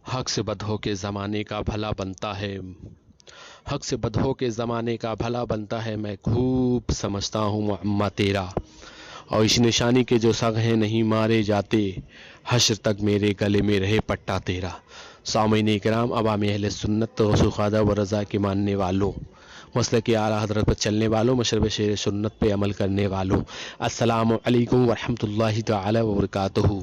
हक से बदहो के ज़माने का भला बनता है। हक से बदहो के ज़माने का भला बनता है, मैं खूब समझता हूँ मुअम्मा तेरा। और इस निशानी के जो सग हैं नहीं मारे जाते, हश्र तक मेरे गले में रहे पट्टा तेरा। सामीन इकराम, अवामी अहले सुन्नत गौस ख्वाजा व रज़ा के मानने वालों, मसलक के आला हज़रत पर चलने वालों, मशरब शेर सुन्नत पे अमल करने वालों, अस्सलामु अलैकुम वरहमतुल्लाहि तआला व बरकातुहू।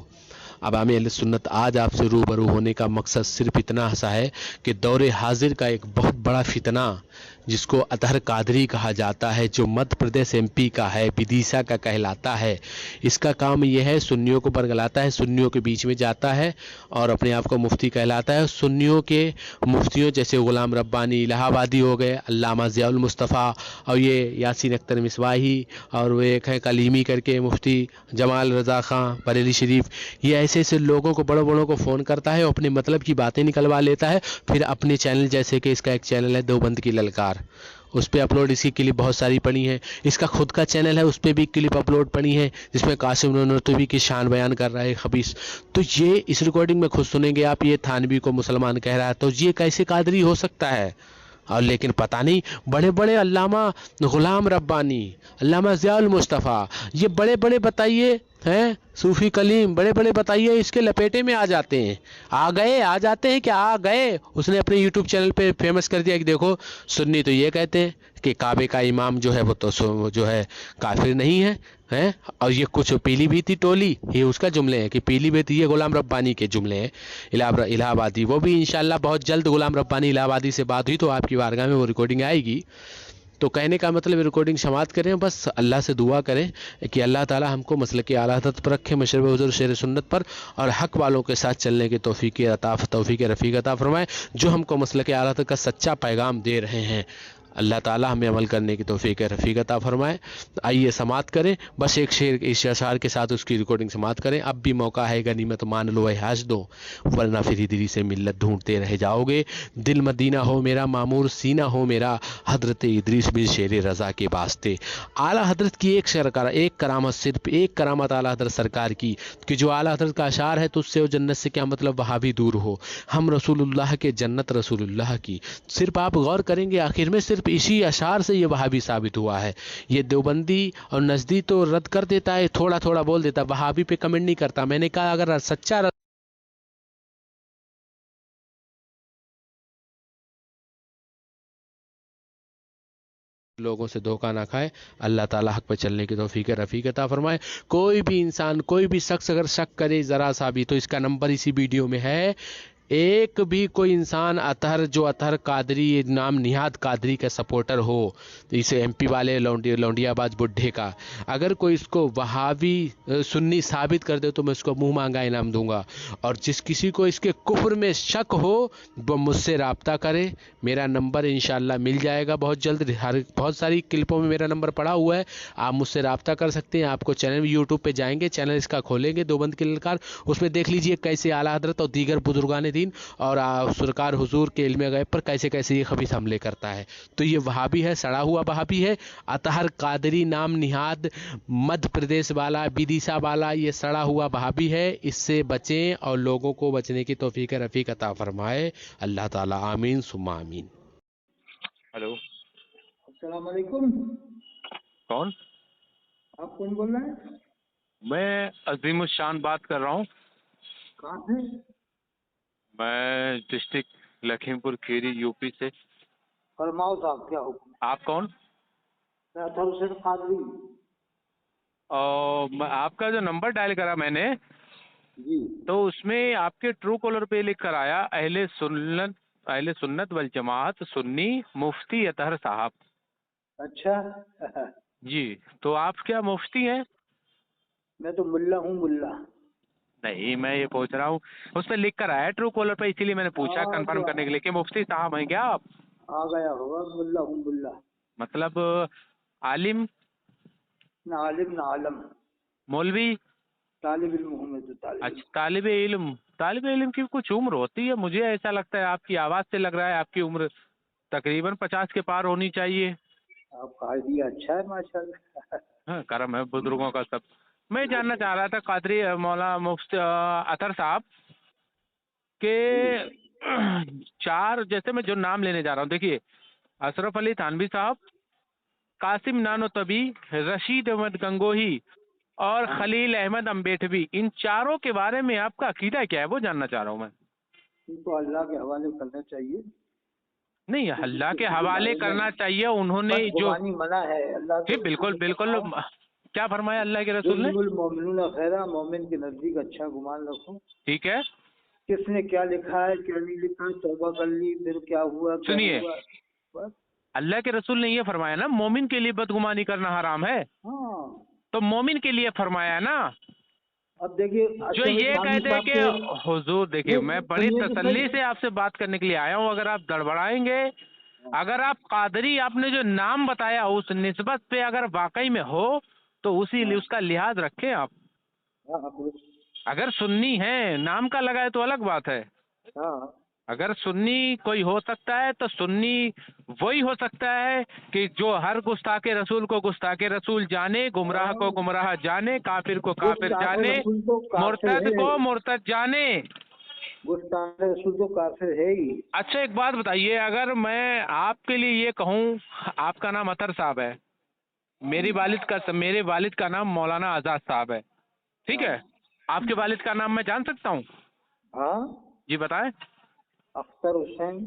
अवामी अहले सुन्नत, आज आपसे रूबरू होने का मकसद सिर्फ इतना सा है कि दौरे हाजिर का एक बहुत बड़ा फितना, जिसको अतहर कादरी कहा जाता है, जो मध्य प्रदेश एमपी का है, विदिशा का कहलाता है। इसका काम यह है, सुन्नियों को बरगलाता है, सुन्नियों के बीच में जाता है और अपने आप को मुफ्ती कहलाता है। सुन्नियों के मुफ्तियों जैसे गुलाम रब्बानी इलाहाबादी हो गए, अल्लामा ज़ियाउल मुस्तफ़ा, और ये यासीन अख्तर मिसवाही, और वो एक है कलीमी करके मुफ्ती जमाल रज़ा ख़ां बरेली शरीफ। ये ऐसे ऐसे लोगों को, बड़ों बड़ों को फ़ोन करता है, अपने मतलब की बातें निकलवा लेता है, फिर अपने चैनल, जैसे कि इसका एक चैनल है देवबंद की ललकार, उस पर अपलोड, इसकी क्लिप बहुत सारी पड़ी हैं। इसका खुद का चैनल है, उस पर भी क्लिप अपलोड पड़ी है, जिसमें कासिम ननतवी की शान बयान कर रहा है खबीस। तो ये इस रिकॉर्डिंग में खुद सुनेंगे आप, ये थानवी को मुसलमान कह रहा है, तो ये कैसे कादरी हो सकता है? और लेकिन पता नहीं, बड़े बड़े अल्लामा गुलाम रब्बानी, अल्लामा ज़ियाउल मुस्तफ़ा, ये बड़े बड़े बताइए हैं, सूफ़ी कलीम, बड़े बड़े बताइए इसके लपेटे में आ जाते हैं। आ गए, आ जाते हैं, क्या आ गए? उसने अपने यूट्यूब चैनल पे फेमस कर दिया कि देखो, सुन्नी तो ये कहते हैं कि काबे का इमाम जो है वो तो जो है काफिर नहीं है, हैं? और ये कुछ पीलीभीती टोली, ये उसका जुमले हैं कि पीलीभीती, ये गुलाम रब्बानी के जुमले हैं, इलाहाबादी। वो भी इंशाल्लाह बहुत जल्द गुलाम रब्बानी इलाहाबादी से बात हुई तो आपकी बारगाह में वो रिकॉर्डिंग आएगी। तो कहने का मतलब, रिकॉर्डिंग समाप्त करें, बस अल्लाह से दुआ करें कि अल्लाह ताला हमको मसलक के आला हज़रत पर रखे, मशरब हुज़ूर शेर सुन्नत पर, और हक वालों के साथ चलने की तौफीक रफ़ीक अता फरमाए, जो हमको मसलक के आला हज़रत का सच्चा पैगाम दे रहे हैं। अल्लाह ताला हमें अमल करने की तौफीक रफ़ीक अता फरमाए। आइए समाप्त करें, बस एक शेर, इस अशार के साथ उसकी रिकॉर्डिंग समाप्त करें। अब भी मौका है, गनीमत मान लो हज दो, वरना फिर इधरी से मिल्लत ढूंढते रह जाओगे। दिल मदीना हो मेरा, मामूर सीना हो मेरा, हजरत इदरीस बिन शेर रज़ा के वास्ते। आला हजरत की एक करामत, सिर्फ एक करामत आला हजरत सरकार की, कि जो आला हजरत का अशार है, तुझसे और जन्नत से क्या मतलब, वहाँ भी दूर हो, हम रसूलुल्लाह के, जन्नत रसूलुल्लाह की। सिर्फ आप गौर करेंगे, आखिर में सिर्फ इसी अशार से ये वहाबी साबित हुआ है। ये देवबंदी और नजदी तो रद्द कर देता है, थोड़ा थोड़ा बोल देता है, वहाबी पे कमेंट नहीं करता। मैंने कहा अगर सच्चा लोगों से धोखा ना खाए, अल्लाह ताला हक पे चलने की तौफीक रफ़ीक अता फरमाए। कोई भी इंसान, कोई भी शख्स अगर शक करे ज़रा सा भी, तो इसका नंबर इसी वीडियो में है। एक भी कोई इंसान, अतहर, जो अतहर कादरी नाम निहाद कादरी का सपोर्टर हो, तो इसे एमपी वाले लौंडियाबाज बुड्ढे का, अगर कोई इसको वहाबी सुन्नी साबित कर दे, तो मैं उसको मुंह मांगा इनाम दूंगा। और जिस किसी को इसके कुफ्र में शक हो, वो मुझसे रब्ता करे, मेरा नंबर इंशाल्लाह मिल जाएगा बहुत जल्द। हर बहुत सारी क्लिपों में मेरा नंबर पड़ा हुआ है, आप मुझसे रब्ता कर सकते हैं। आपको चैनल, यूट्यूब पे जाएंगे, चैनल इसका खोलेंगे देवबंद की ललकार, उसमें देख लीजिए कैसे आला हजरत और दीगर बुजुर्गान दीन और सरकार हुजूर के इल्म गैब पर कैसे कैसे ये खबीस हमले करता है। तो ये वहाबी है, सड़ा हुआ वहाबी है, अतहर कादरी नाम निहाद, मध्य प्रदेश वाला, विदिशा वाला, ये सड़ा हुआ वहाबी है। इससे बचें और लोगों को बचने की तौफीक रफ़ीक अता फरमाए, अल्लाह ताला। आमीन सुम्मा आमीन। हेलो, अस्सलाम वालेकुम। कौन? आप कौन बोल रहे हैं? मैं अजीम शान बात कर रहा हूँ। कहाँ से? मैं डिस्ट्रिक्ट लखीमपुर खीरी, यूपी से। फरमाओ साहब, क्या हुक्म? आप कौन? मैं अतहर शेर कादरी। और मैं आपका जो नंबर डायल करा मैंने, जी। तो उसमें आपके ट्रू कॉलर पे लिख कर आया अहले सुन्नत वल जमात सुन्नी मुफ्ती अतहर साहब। अच्छा। जी, तो आप क्या मुफ्ती हैं? मैं तो मुल्ला हूँ, मुल्ला। नहीं, मैं ये पूछ रहा हूँ, उस पर लिख कर आया ट्रू कॉलर पे, इसीलिए मैंने पूछा कंफर्म तो करने के लिए कि मुफ्ती साहब हैं क्या आप? आ गया होगा, मुल्ला हूँ, मुल्ला। मतलब आलिम, ना आलिम ना आलम। मौलवी? तालिब इल्म हूँ मैं, तो तालिब अच्छा, इल्म। तालिब इल्म की कुछ उम्र होती है, मुझे ऐसा लगता है, आपकी आवाज़ से लग रहा है आपकी उम्र तकरीबन 50 के पार होनी चाहिए। आपका आइडिया अच्छा है, माशाल्लाह। हाँ, करम है बुजुर्गों का सब। मैं जानना चाह रहा था कादरी मौला मुफ्ती अतर साहब, कि चार, जैसे मैं जो नाम लेने जा रहा हूँ, देखिए अशरफ अली थानवी साहब, कासिम नानोतबी, रशीद अहमद गंगोही और खलील अहमद अम्बेडवी, इन चारों के बारे में आपका अकीदा क्या है वो जानना चाह रहा हूँ मैं। इनको अल्लाह के हवाले करना चाहिए। नहीं, अल्लाह के हवाले करना चाहिए, उन्होंने जो बदगुमानी मना है, अल्लाह जी के बिल्कुल बिल्कुल, क्या फरमाया अल्लाह के रसूल ने? मोमिनून खैरा, मोमिन के नजदीक अच्छा गुमान रखो। ठीक है, किसने क्या लिखा है क्या नहीं लिखा, तौबा कर ली, फिर क्या हुआ क्या सुनिए, हुआ, बस। अल्लाह के रसूल ने ये फरमाया ना, मोमिन के लिए बदगुमानी करना हराम है, हाँ, तो मोमिन के लिए फरमाया है ना। अब देखिए जो ये कहते हैं कि हुजूर, देखिए मैं बड़ी सुनिए तो तसल्ली सही। से आपसे बात करने के लिए आया हूँ, अगर आप गड़बड़ाएंगे, अगर आप कादरी, आपने जो नाम बताया उस निस्बत पे अगर वाकई में हो तो उसी लिए उसका लिहाज रखें आप। हाँ हाँ अगर सुन्नी है, नाम का लगा है तो अलग बात है, हाँ, अगर सुन्नी कोई हो सकता है तो सुन्नी वही हो सकता है कि जो हर गुस्ताखे रसूल को गुस्ताखे रसूल जाने, गुमराह को गुमराह जाने, काफिर को काफिर जाने, रसूल तो काफिर मुर्तद है, को मुर्तद जाने। गुस्ताख रसूल तो काफिर है ही। अच्छा एक बात बताइए, अगर मैं आपके लिए ये कहूँ, आपका नाम अतर साहब है, मेरे वालिद का नाम मौलाना आज़ाद साहब है, ठीक है, आपके वालिद का नाम मैं जान सकता हूँ? हाँ, जी बताएं। अख्तर हुसैन।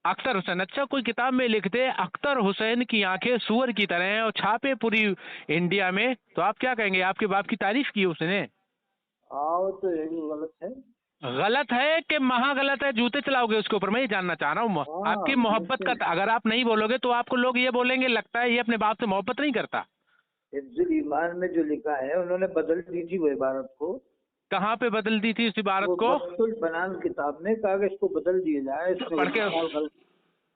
अख्तर हुसैन, अच्छा कोई किताब में लिख दे अख्तर हुसैन की आंखें सूअर की तरह हैं और छापे पूरी इंडिया में, तो आप क्या कहेंगे? आपके बाप की तारीफ की उसने? आओ तो ये भी गलत है। गलत है कि महा गलत है, जूते चलाओगे उसके ऊपर, मैं ये जानना चाह रहा हूँ। हाँ, आपकी मोहब्बत का, अगर आप नहीं बोलोगे तो आपको लोग ये बोलेंगे लगता है ये अपने बाप से मोहब्बत नहीं करता। हिफ्जुल ईमान में जो लिखा है उन्होंने बदल दी थी वो इबारत को। कहाँ पे बदल दी थी उस इबारत वो को? बख्तुल बनान किताब में कहा कि इसको बदल दिया जाए, इसमें पढ़ के मिसाल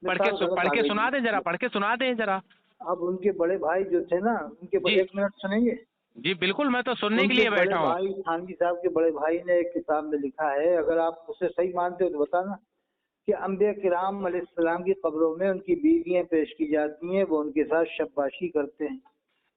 गलत आ गई। सुना दें जरा, पढ़ के सुना दें जरा। अब उनके बड़े भाई जो थे ना, उनके जी। एक मिनट सुनेंगे। जी बिल्कुल, मैं तो सुनने के उनके लिए बड़े बैठा हूँ। भाई थानवी साहब के बड़े भाई ने एक किताब में लिखा है, अगर आप उसे सही मानते हो तो बताना, कि अंबिया किराम अलैहिस्सलाम की कब्रों में उनकी बीवियां पेश की जाती हैं, वो उनके साथ शब्बाशी करते हैं।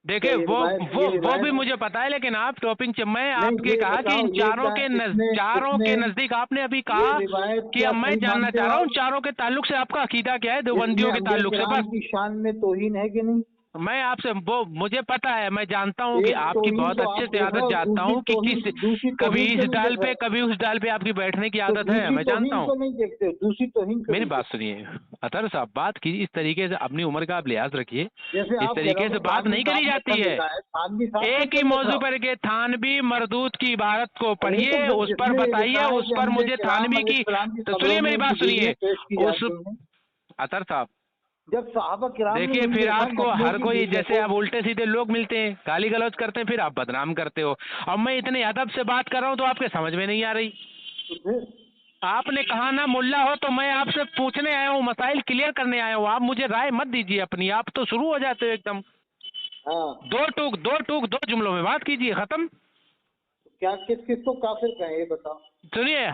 देखिए तो ये वो भी मुझे पता है, लेकिन आप टॉपिंग मैं नहीं, आपके ये कहा कि बताओ, इन चारों के चारों के नजदीक आपने अभी कहा रिवायत कि क्या अब मैं सही जानना मानते चाह हो रहा हूँ आप? चारों के ताल्लुक से आपका अकीदा क्या है, इसमें देवबंदियों के अंबिया ताल्लुक से? किराम बस की शान में तौहीन है कि नहीं? मैं आपसे वो मुझे पता है, मैं जानता हूँ कि एक आपकी तौहीन बहुत तो अच्छे आप से आदत देखो, जानता हूँ कि दूसरी कभी तौहीन इस क्यों नहीं डाल देख पे रहे? कभी उस डाल पे आपकी बैठने की तो आदत है, दूसरी मैं जानता तौहीन हूँ। क्यों नहीं देखते हो? दूसरी तौहीन क्यों मेरी नहीं बात देखते? सुनिए अतर साहब, बात की इस तरीके से, अपनी उम्र का आप लिहाज रखिए, जैसे इस आप कह रहे तरीके हो से कि बात थानवी नहीं साहब करी ने अच्छा जाती है। लिखा है, थानवी साहब ने एक ही क्या लिखा मौजू हो? पर के थानवी मरदूद की इबारत को अरे तो पढ़िए, फिर उस पर जिसने ये बताइए, लिखा है उस कि पर अंबिया मुझे किराम थानवी की, अलैहिस्सलाम की तो कब्रों सुनिए में मेरी उनकी बात सुनिए। बीवियां पेश की उस जाती हैं। अतर साहब जब सहाबा किराम ने देखिए, नहीं फिर देखा आपको नबियों हर की कोई, बीवियों जैसे को, आप उल्टे सीधे लोग मिलते हैं, गाली गलौज करते हैं, फिर आप बदनाम करते हो। अब मैं इतने अदब से बात कर रहा हूँ तो आपके समझ में नहीं आ रही। तो फिर आपने कहा ना मुल्ला हो, तो मैं आपसे पूछने आया हूँ, मसाइल क्लियर करने आया हूँ, आप मुझे राय मत दीजिए अपनी, आप तो शुरू हो जाते हो एकदम। हाँ, दो जुमलों में बात कीजिए, खत्म। क्या किस किस को काफिर कहें ये बताओ? सुनिए,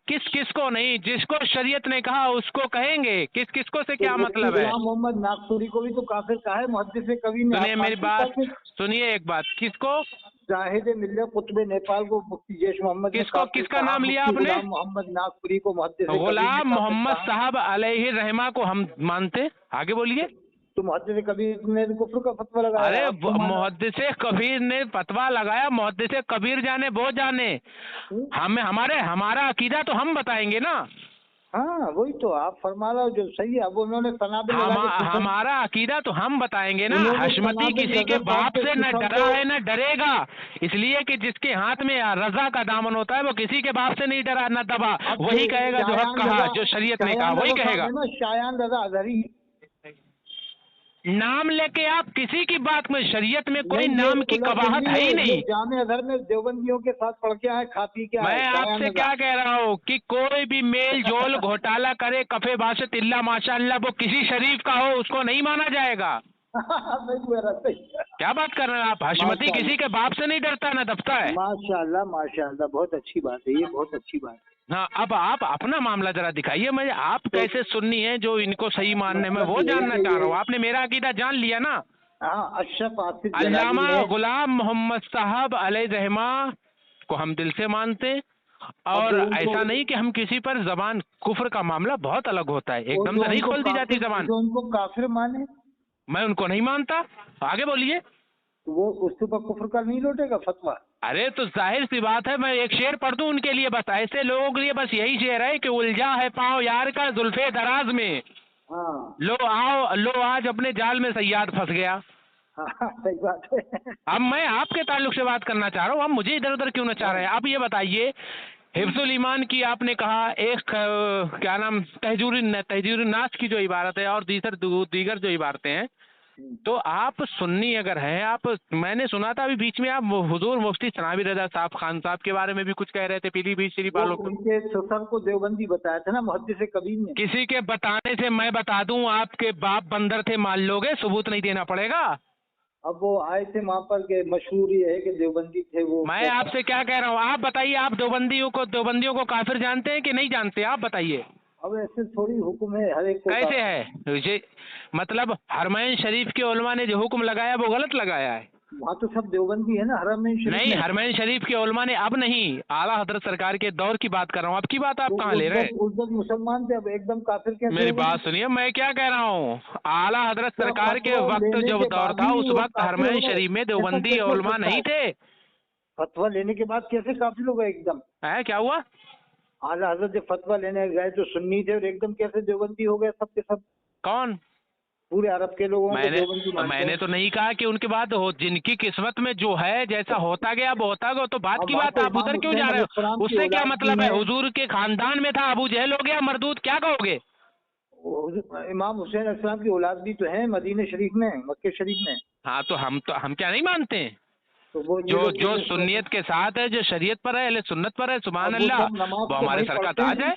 किस किस को नहीं, जिसको शरीयत ने कहा उसको कहेंगे, किस किसको से तो क्या मुफ्ती मतलब है? गुलाम मोहम्मद नागपुरी को भी तो काफिर कहा है, मुहद्दिस कवि ने। सुनिए आप मेरी मानते हो बात, काफिर? सुनिए एक बात, किसको जाहिद मिल्लत कुतुब नेपाल को मुफ्ती जैश मोहम्मद ने किसको काफिर किसका कहा, नाम लिया मुफ्ती आपने? गुलाम मोहम्मद नागपुरी को मुहद्दिस कबीर ने गुलाम काफिर मोहम्मद कहा। साहब अलैहि रहमा को हम मानते, आगे बोलिए। तो मुहद्दिस कबीर ने तो कुफ्र का फतवा लगाया, अरे आप क्यों माना? मुहद्दिसे कबीर ने फतवा लगाया, मुहद्दिसे कबीर जाने वो जाने, हमें हमारा अकीदा तो हम बताएंगे ना। हाँ वही तो आप फरमा रहे हो जो सही है। अब उन्होंने तनाबिल लगा के पूछा, हमारा अकीदा तो हम बताएंगे ना। उन्होंने हशमती तनाबिल किसी के रजब साहब बाप से से न पूछा डरा तो है न डरेगा, इसलिए कि जिसके हाथ में रजा का दामन होता है वो किसी के बाप से नहीं डरा न दबा, अब वही कहेगा जो हक शायान कहा, रजा, जो शरीयत ने कहा शायान वही रजा साहब कहेगा। है ना, शायान रजा अजहरी। नाम लेके आप किसी की बात में, शरीयत में कोई नहीं, नाम ये की खुला कबाहत दिल्ली है ही है, नहीं। ये जामे अजहर में देवबंदियों के साथ पढ़ के आए, खा पी के आए। मैं शायान आपसे रजा क्या कह रहा हूँ कि कोई भी मेल जोल घोटाला करे, कफे बाशत इल्ला माशाअल्लाह, वो किसी शरीफ का हो उसको नहीं माना जाएगा। नहीं मेरा सही। क्या बात कर रहे हैं आप? हशमती किसी के बाप से नहीं डरता ना दबता है। माशाल्लाह माशाल्लाह, बहुत अच्छी बात है, ये बहुत अच्छी बात है। हाँ, अब आप अपना मामला जरा दिखाइए, मुझे आप कैसे सुन्नी है जो इनको सही मानने में, वो जानना चाह रहा हूँ। आपने मेरा अकीदा जान लिया ना। हाँ, अशरफ आसिफ अल्लामा जलाली ने, गुलाम मोहम्मद साहब अलैहि रहमा को हम दिल से मानते, और तो उनको- ऐसा नहीं कि हम किसी पर जबान, कुफ्र का मामला बहुत अलग होता है, वो एकदम जो से नहीं उनको खोल दी जाती काफिर- जबान। जो उनको काफिर माने मैं उनको नहीं मानता, आगे बोलिए। तो वो उसके ऊपर कुफ्र का नहीं लौटेगा फतवा। अरे तो जाहिर सी बात है, मैं एक शेर पढ़ दूं उनके लिए, बस ऐसे लोगों के लिए बस यही शेर है कि उलझा है पाँव यार का जुल्फे दराज में, हाँ लो आओ लो आज अपने जाल में सयाद फंस गया। हाँ सही बात है। अब मैं आपके ताल्लुक से बात करना चाह रहा हूँ, अब मुझे इधर उधर क्यों नचा रहे हैं। अब ये बताइए, हिफ्जुल ईमान की आपने कहा, एक क्या नाम, तहजीरुन नास की जो इबारत है और दीगर जो इबारतें हैं, तो आप सुन्नी अगर हैं आप, मैंने सुना था अभी बीच में आप हुजूर मुफ्ती सनावी रजा साहब खान साहब के बारे में भी कुछ कह रहे थे, पीलीभीत शरीफ वो वालों को। उनके ससुर को देवबंदी बताया था ना मुहद्दिस कबीर ने। किसी के बताने से मैं बता दूं, आपके बाप बंदर थे मान लोगे, सबूत नहीं देना पड़ेगा। अब वो आए थे वहाँ पर के मशहूर ये है कि देवबंदी थे वो। मैं आपसे क्या कह रहा हूँ, आप बताइए, आप देवबंदियों को काफिर जानते हैं कि नहीं जानते, आप बताइए। अब ऐसे थोड़ी हुक्म है हर एक को। कैसे है ये, मतलब हरमैन शरीफ के उलमा ने जो हुक्म लगाया वो गलत लगाया है। वहाँ तो सब देवबंदी है ना हरमैन शरीफ नहीं, में। हरमैन शरीफ के उलमा ने, अब नहीं, आला हजरत सरकार के दौर की बात कर रहा हूँ, अब की बात आप तो कहाँ ले रहे हैं। उस वक्त मुसलमान थे, अब एकदम काफिर कैसे मेरी हो गए? बात सुनिए, मैं क्या कह रहा हूँ, आला हजरत तो सरकार के फतवा वक्त लेने जब के दौर बाद था ही उस वो वक्त काफिर हरमैन हो गए। शरीफ में ऐसा देवबंदी कैसे हो उलमा सकता नहीं है? थे। फतवा लेने के बाद कैसे काफिर हो गए एकदम? है क्या हुआ? आला हजरत जब फतवा लेने गए तो सुन्नी थे और एकदम कैसे देवबंदी हो गए सब के सब? कौन? पूरे अरब के लोगों को देवबंदी मानते मैंने हैं। तो नहीं कहा कि उनके बाद हो, जिनकी किस्मत में जो है, जैसा होता गया अब होता गया, तो बात अब की वहाँ बात, तो आप इमाम उधर क्यों हुसैन जा रहे अलैहिस्सलाम हो? की उससे क्या औलाद मतलब भी है? है। हुजूर के खानदान में था, अबू जहल हो गया मरदूद, क्या कहोगे? इमाम हुसैन अलैहिस्सलाम की औलाद भी तो है मदीने शरीफ में, मक्के शरीफ में। हाँ तो हम क्या नहीं मानते हैं? तो वो ये जो लोग जो सुन्नियत के साथ है, जो शरीयत पर है, अहले सुन्नत पर है, सुभान अब वो अल्लाह, सब नमाज वो तो हमारे वहीं सर का पढ़ते ताज हैं, है।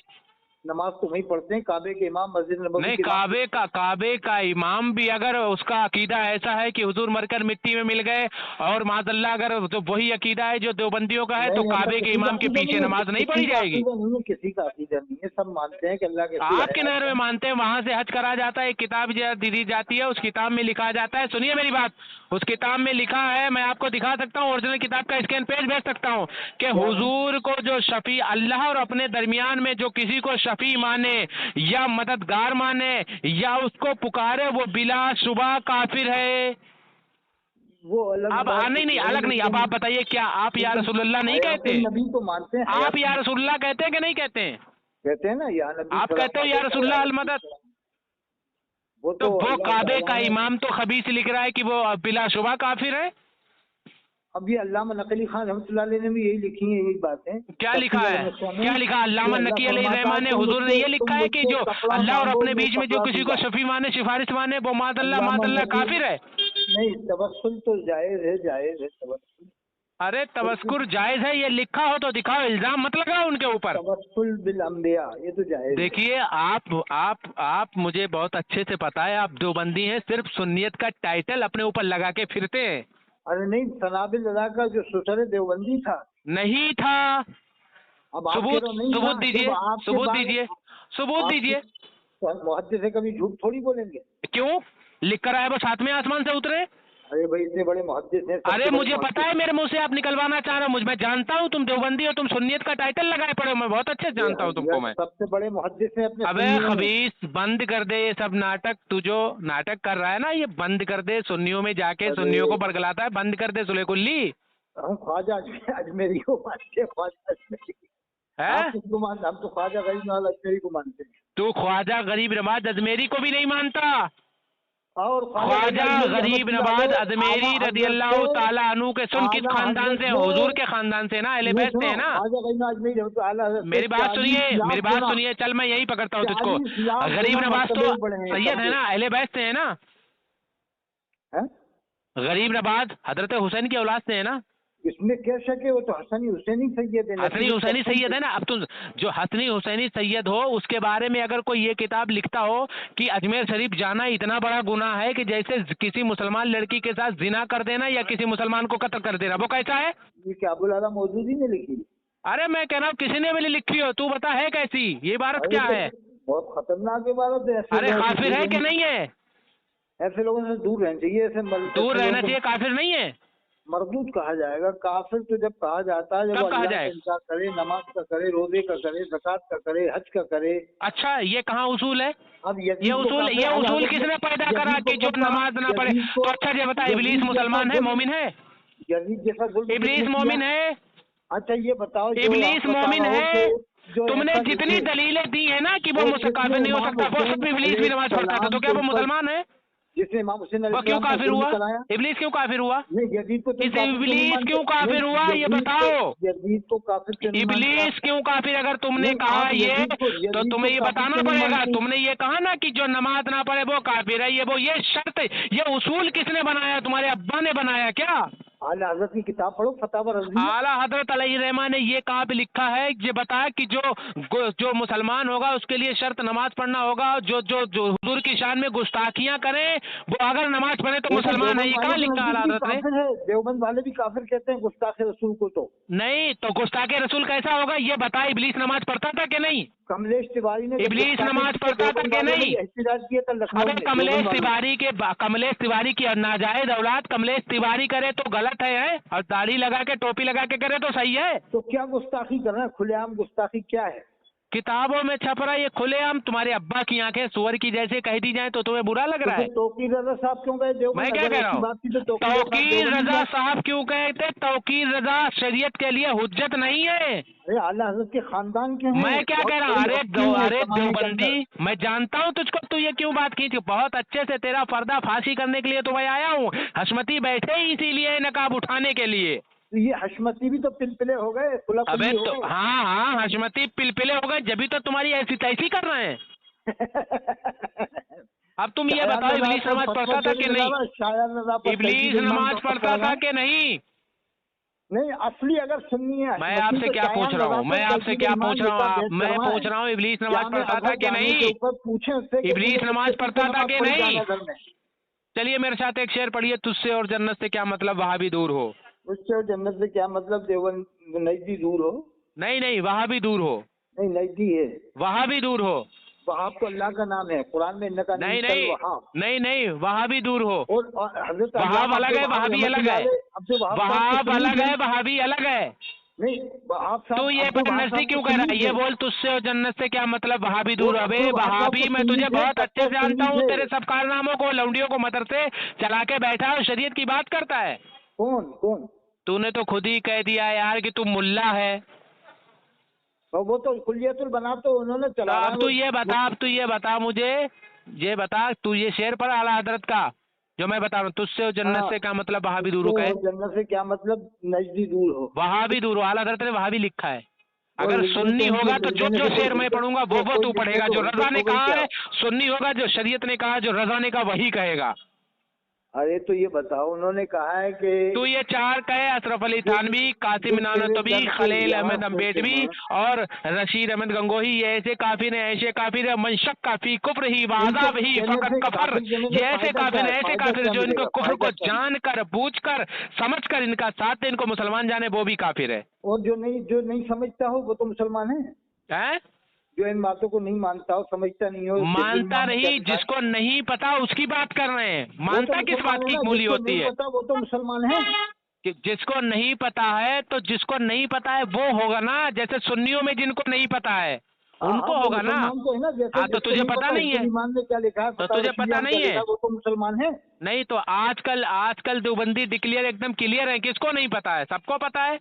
नमाज तो वहीं पढ़ते हैं, काबे के इमाम मस्जिद नबवी नहीं, के इमाम। काबे का इमाम भी अगर उसका अकीदा ऐसा है कि हुजूर मरकर मिट्टी में मिल गए, और माज़अल्लाह अगर तो वही अकीदा है जो देवबंदियों का है, तो नहीं, ऐसा काबे के किसी का इमाम के अकीदा पीछे नहीं है, नमाज नहीं किसी पढ़ी का जाएगी। अकीदा नहीं है, किसी का अकीदा नहीं है, सब मानते हैं कि अल्लाह के रसूल आपके हयात नहर में है। मानते हैं, वहां से हज करा जाता है, एक किताब दी जाती है, उस किताब में लिखा जाता है, सुनिए मेरी बात, उस किताब में लिखा है, मैं आपको दिखा सकता हूँ, ओरिजिनल किताब का स्कैन पेज भेज सकता हूँ, कि हुजूर को जो शफी, अल्लाह और अपने दरमियान में जो किसी को शफी माने या मददगार माने या उसको पुकारे, वो बिला शुबा काफिर है। वो अलग अब बात नहीं है, अलग नहीं, अब आप बताइए, क्या आप या रसूलुल्लाह नहीं हयात कहते? नबी तो मानते हैं, आप या रसूलुल्लाह कहते हैं कि नहीं कहते हैं? कहते हैं ना या नबी आप कहते हो या रसूलुल्लाह अल मदद, वो तो वो अल्लाह काबे ताला का ने- इमाम तो खबीस लिख रहा है कि वो बिला शुबा काफिर है। अब ये अल्लामा नकली खान रहमतुल्लाह अलैह ने भी यही लिखी है, यही बातें। क्या लिखा है? क्या लिखा? अल्लामा नकी अलैहिर्रहमान ने, हुजूर ने ये लिखा है कि जो अल्लाह और अपने बीच में जो किसी को शफी माने, सिफारिश माने, वो मादल्ला काफिर है। नहीं, तवस्सुल तो जायज है तवस्सुल। अरे तवस्कुर जायज है, ये लिखा हो तो दिखाओ, इल्जाम मत लगाओ उनके ऊपर। तवस्सुल बिल अंबिया, ये तो जायज है। देखिए, आप मुझे बहुत अच्छे से पता है, आप देवबंदी हैं, सिर्फ सुन्नियत का टाइटल अपने ऊपर लगा के फिरते हैं। अरे नहीं, सनाबिल रज़ा का जो ससुर देवबंदी था। नहीं था। अब आप सबूत कह रहे हो नहीं सबूत था, दीजिए, जब आपके सबूत बाद- दीजिए, सबूत आप- दीजिए। तो मुहद्दिस से कभी झूठ थोड़ी बोलेंगे। क्यों? लिख कर आए वो सातवें आसमान से उतरे? अरे भाई, इतने बड़े मुहद्दिस हैं, सबसे अरे बड़े मुझे मुहद्दिस। पता है, मेरे मुंह से आप निकलवाना चाह रहे हो, मैं जानता हूँ तुम देवबंदी हो, तुम सुन्नियत का टाइटल लगाए पड़े हो, मैं बहुत अच्छे से जानता हूँ तुमको मैं। सबसे बड़े मुहद्दिस हैं अपने अबे सुन्नियों में। खबीस, बंद कर दे ये सब नाटक, तू जो नाटक कर रहा है ना, ये बंद कर दे, सुन्नियों में जाके अरे- सुन्नियों को बरगलाता है, बंद कर दे सुले कुल्ली। हम ख्वाजा अजमेरी को मानते हैं, ख्वाजा अजमेरी। है? आप किसको मानते? हम तो ख्वाजा गरीब नवाज अजमेरी को मानते हैं। तू ख्वाजा गरीब नवाज अजमेरी को भी नहीं मानता? और ख्वाजा गरीब नवाज अजमेरी रदी अल्लाह ताला अन्हु के सुन किस खानदान से? हुजूर के खानदान से ना, अहले बैत से है ना। ख्वाजा गरीब नवाज अजमेरी रहमतुल्लाह अलैह मेरी बात सुनिए, मेरी बात सुनिए, चल मैं यही पकड़ता हूँ तुझको। 40 लाख गरीब गुना नवाज तो मर्तबे बड़े हैं सैयद है ना, अहले बैत से है ना। हैं? गरीब नवाज हजरत हुसैन की औलाद से है ना। इसमें क्या शक है? वो तो हसनी हुसैनी सैयद है। हसनी हुसैनी सैयद है ना। अब तुम जो हसनी हुसैनी सैयद हो, उसके बारे में अगर कोई ये किताब लिखता हो कि अजमेर शरीफ जाना इतना बड़ा गुनाह है कि जैसे किसी मुसलमान लड़की के साथ जिना कर देना या किसी मुसलमान को कत्ल कर देना, वो कैसा है? ये क्या अबुल आला मौजूदी ने लिखी? अरे मैं कह रहा हूँ किसी ने भी लिखी हो, तू बता है कैसी ये इबारत? क्या अरे है? तो बहुत खतरनाक इबारत है। अरे काफिर है कि नहीं है? ऐसे लोगों से दूर रहना चाहिए। ऐसे दूर रहना चाहिए, काफिर नहीं है। मरदूद कहा जाएगा। काफिर तो जब कहा जाता है जब कब वो कहा अल्लाह जाएगा? का करे, नमाज का करे, रोजे का करे, ज़कात का करे, हज का करे। अच्छा, ये कहाँ उसूल है? अब ये यजीद को उसूल काफिर ये आला उसूल हज़रत किसने पैदा यजीद करा को कि जो पता, नमाज ना पढ़े? यजीद को, तो अच्छा ये बता, इबलीस यजीद जैसा मुसलमान है, जुल्म, मोमिन है? यजीद जैसा जुल्म इबलीस किसने किया? मोमिन है? अच्छा ये बताओ, जो इबलीस आप बता मोमिन रहे हो है? कि जो तुमने ऐसा जितनी लिखे, दलीलें दी है ना कि वो जिसने काफिर नहीं हो इमाम सकता, वो सब हुसैन इबलीस भी नमाज पढ़ता था, तो क्या वो अलैहिस्सलाम के ऊपर, मुसलमान है? जिसने इमाम हुसैन वो क्यों अलैहिस्सलाम पर काफिर जुल्म हुआ? कराया? इबलीस क्यों काफिर हुआ? नहीं, यजीद को तुम इस काफिर क्यों नहीं इबलीस मानते? क्यों काफिर नहीं, हुआ, ये बताओ। यजीद को काफिर क्यों नहीं मानते आप? इबलीस क्यों काफिर? अगर तुमने नहीं, कहा आप ये, तो यजीद तुम्हें को ये काफिर बताना क्यों नहीं पड़ेगा। मानते? तुमने ये कहा ना कि जो नमाज ना पढ़े वो काफिर है, ये शर्त, ये उसूल किसने बनाया? तुम्हारे अब्बा ने बनाया क्या? आला हज़रत की किताब पढ़ो, फतावा रज़िया। आला हजरत अलैहिर्रहमान ने ये कहाँ पे लिखा है? ये बताया कि जो मुसलमान होगा उसके लिए शर्त नमाज पढ़ना होगा। जो हुजूर की शान में गुस्ताखियां करें वो अगर नमाज पढ़े तो वो मुसलमान है, ये देवबंद कहाँ वाले के लिखा आला नजदीक भी हजरत ने? काफिर है, देवबंद वाले भी काफिर कहते हैं गुस्ताखे रसूल को। तो नहीं, तो गुस्ताखे रसूल कैसा होगा ये बता। इबलीस नमाज पढ़ता था कि नहीं? कमलेश तिवारी ने इबलीस गुस्ताखे नमाज किए, पढ़ता था देवबंद कि वालों ने नहीं? एहतजाज किया था लखनऊ अगर में, देवबंद वालों ने। कमलेश तिवारी की नाजायज औलाद कमलेश तिवारी करे तो गलत है? और दाढ़ी लगा के टोपी लगा के करे तो सही है? तो क्या गुस्ताखी कर रहे हैं? खुलेआम गुस्ताखी क्या है? किताबों में छप रहा है ये खुलेआम। तुम्हारे अब्बा की आंखें सुअर की जैसे कह दी जाए तो तुम्हें बुरा लग तो रहा फिर है? तौकीर रजा साहब क्यों गए देवबंद? मैं क्या अगर कह रहा ऐसी हूँ? बात थी तो तौकीर देवबंदी रजा जाए। साहब क्यों कहते? तौकीर रजा शरीयत के लिए हुज्जत नहीं है। अरे आला हज़रत के खानदान के हैं। मैं क्या कह रहा हूँ? बहुत अरे बड़ी हस्ती है अरे ज़माने के अंदर। देवबंदी, मैं जानता हूँ तुझको, तू ये क्यों बात की थी। बहुत अच्छे से तेरा पर्दा फांसी करने के लिए तो मैं आया हूँ। हशमती बैठे ही इसीलिए नकाब उठाने के लिए। तो ये हशमती भी तो पिलपिले हो गए, अबे खुलाकुल्ली हो तो गए। हाँ, हशमती पिलपिले हो गए, जब भी तो तुम्हारी ऐसी तैसी कर रहे हैं। अब तुम ये बताओ, इबलीस नमाज पढ़ता था कि नहीं? इबलीस नमाज पढ़ता था कि नहीं? नहीं, असली अगर सुन्नी है। मैं आपसे क्या पूछ रहा हूँ? मैं आपसे क्या पूछ रहा हूँ? मैं पूछ रहा हूँ इबलीस नमाज पढ़ता था कि नहीं? पूछे उससे कि इबलीस नमाज पढ़ता था कि नहीं? घर में। चलिए मेरे साथ एक शेर पढ़िए। तुझसे और जन्नत से क्या मतलब, वहाँ भी दूर हो। उससे और जन्नत से क्या मतलब, देवन नजदी दूर हो? नहीं, वहाँ भी दूर हो। नहीं, नजदी है। वहाँ भी दूर हो। वहाब तो अल्लाह का नाम है, कुरान में इन्नका नहीं, वहाँ भी दूर हो। और हजरत वहाब अलग है, वहाँ भी अलग है। वहाब अलग है, वहाँ भी अलग है। नहीं, वहाब साहब तू ये नजदीक क्यों कह रहा है? ये बोल, तुझसे और जन्नत से क्या मतलब, वहाँ भी दूर। अबे वहाँ भी, मैं तुझे बहुत अच्छे से जानता हूँ, तेरे सब कारनामों को, लौंडियों को मदरसे चला के बैठा है, शरीयत की बात करता है। कौन? तूने तो खुद ही कह दिया यार कि तू मुल्ला है। वो तो कुलियतुल बना तो उन्होंने चला। अब तू ये बता मुझे, ये बता, तू ये शेर पढ़ आला हजरत का जो मैं बता रहा हूँ। तुझसे और जन्नत से क्या मतलब, वहाँ भी दूर हो। कहे जन्नत से क्या मतलब, नजदी दूर हो। वहाँ भी दूर हो, आला हजरत ने वहाँ भी लिखा है। अगर सुन्नी होगा तो जो शेर मैं पढ़ूंगा वो तू पढ़ेगा। जो रजा ने कहा है सुन्नी होगा, जो शरीयत ने कहा, जो रजा ने कहा वही कहेगा। अरे तो ये बताओ, उन्होंने कहा है कि तू ये चार कहे, अशरफ अली थानवी, कासिम नानोतवी, खलील अहमद अम्बेडवी और रशीद अहमद गंगोही, ये ऐसे काफिर हैं, ऐसे काफिर हैं, मंशक काफी कुफ्र ही वाज़ाब ही फकत कफर। ये ऐसे काफिर हैं, ऐसे काफिर जो इनको कुफ्र को जानकर, बूझकर, समझकर इनका साथ दे, इनको मुसलमान जाने, वो भी काफिर है। और जो नहीं समझता हो वो तो मुसलमान है। जो इन बातों को नहीं मानता हो, समझता नहीं हो, मानता नहीं, जिसको नहीं पता उसकी बात कर रहे हैं। मानता किस बात की मूली होती है? वो तो मुसलमान है। कि जिसको नहीं पता है, तो जिसको नहीं पता है वो होगा ना। जैसे सुन्नियों में जिनको नहीं पता है उनको होगा ना। हाँ, तो तुझे पता नहीं है, ईमान में क्या लिखा है, तो तुझे पता नहीं है। वो तो मुसलमान है। नहीं तो आजकल देवबंदी डिक्लेयर एकदम क्लियर है, किसको नहीं पता है? सबको पता है।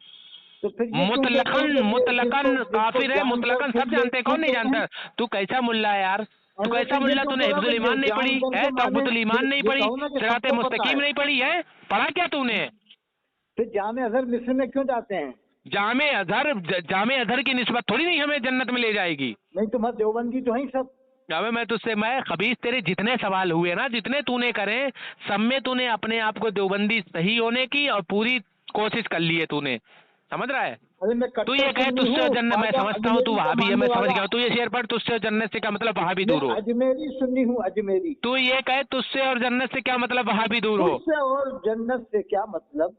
तो फिर मुतलकन काफिर है, मुतलकन सब जानते हैं, कौन नहीं जानता? तू कैसा मुल्ला है यार? तू कैसा मुल्ला? तूने हिफ्जुल ईमान नहीं पढ़ी है, तहब्बुतुल ईमान नहीं पढ़ी, सिराते मुस्तकीम नहीं पढ़ी है, पढ़ा क्या तूने? फिर जामे अजहर मिस्र में क्यों जाते हैं? जामे अजहर की निस्बत थोड़ी नहीं हमें जन्नत में ले जाएगी। नहीं, तुम्हारे देवबंदी तो है सब। अबे मैं खबीस, तेरे जितने सवाल हुए ना, जितने तूने करे, सब में तूने अपने आप को देवबंदी सही होने की और पूरी कोशिश कर ली है तूने, समझ रहा है? तू ये कहे तुझसे और जन्नत, मैं समझता हूँ तू वहाँ भी है, मैं समझ गया। तू ये शेर पढ़, तुझसे और जन्नत से क्या मतलब, वहाँ भी दूर हो। अजमेरी सुन्नी हूँ, अजमेरी। तू ये कहे तुझसे और जन्नत से क्या मतलब, वहाँ भी दूर हो। तुझसे और जन्नत से क्या मतलब,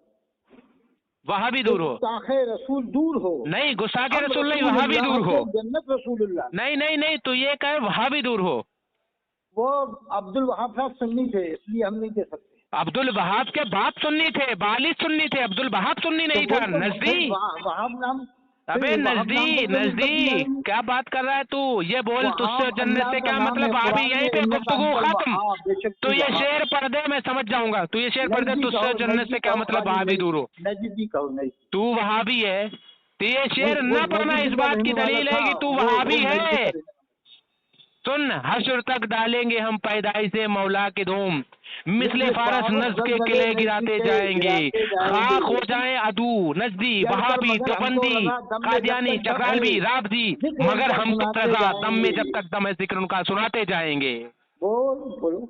वहाँ भी दूर हो। गुस्ताखे रसूल दूर हो। नहीं, गुस्ताखे रसूल नहीं, वहाँ भी दूर हो। जन्नत रसूलुल्लाह। नहीं, तू ये कहे वहाँ भी दूर हो। वो अब्दुल वहाब साहब सुन्नी थे, इसलिए हम नहीं दे सकते। अब्दुल वहाब के बाप सुन्नी थे, वालिद सुन्नी थे, अब्दुल वहाब सुन्नी नहीं था। नजदी, वहाब नाम, अबे नजदी क्या बात कर रहा है तू? ये बोल, तुझसे जन्नत से क्या मतलब? भाभी यहीं पे गुफ्तगू खत्म। तो ये शेर पढ़ दे, मैं समझ जाऊंगा। तू ये शेर पढ़ दे, तुझसे जन्नत से क्या मतलब? वहाबी दूर हो। नजदी कहो, नहीं तू वहाबी है, तो ये शेर न पढ़ना इस बात की दलील है कि तू वहाबी है। सुन, हश्र तक डालेंगे हम पैदाइश से मौला के धूम, मिसले फारस नज्द के किले गिराते जाएंगे, खाक हो जाए अदू नजदी वहाबी देवबंदी कादियानी चकरालवी राबदी, मगर हम तो रजा दम में जब तक दम है जिक्र उनका सुनाते जाएंगे। बोलो।